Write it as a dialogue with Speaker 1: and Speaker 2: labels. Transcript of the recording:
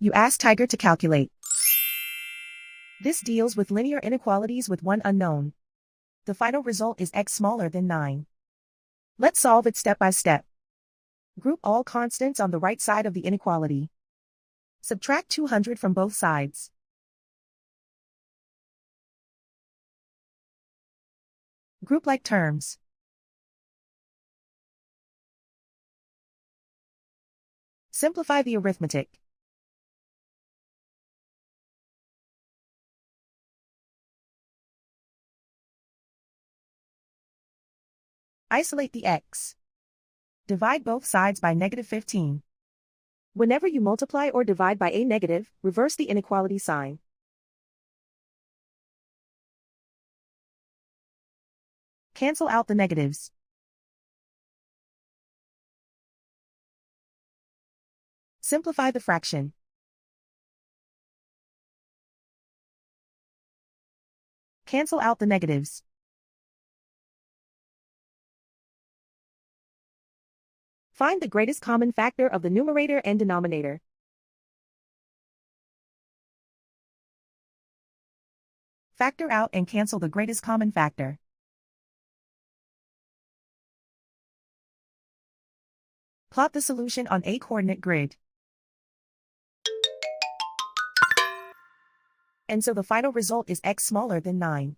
Speaker 1: You ask Tiger to calculate. This deals with linear inequalities with one unknown. The final result is x smaller than 9. Let's solve it step by step. Group all constants on the right side of the inequality. Subtract 200 from both sides. Group like terms. Simplify the arithmetic. Isolate the x. Divide both sides by -15. Whenever you multiply or divide by a negative, reverse the inequality sign. Cancel out the negatives. Simplify the fraction. Cancel out the negatives. Find the greatest common factor of the numerator and denominator. Factor out and cancel the greatest common factor. Plot the solution on a coordinate grid. And so the final result is x smaller than 9.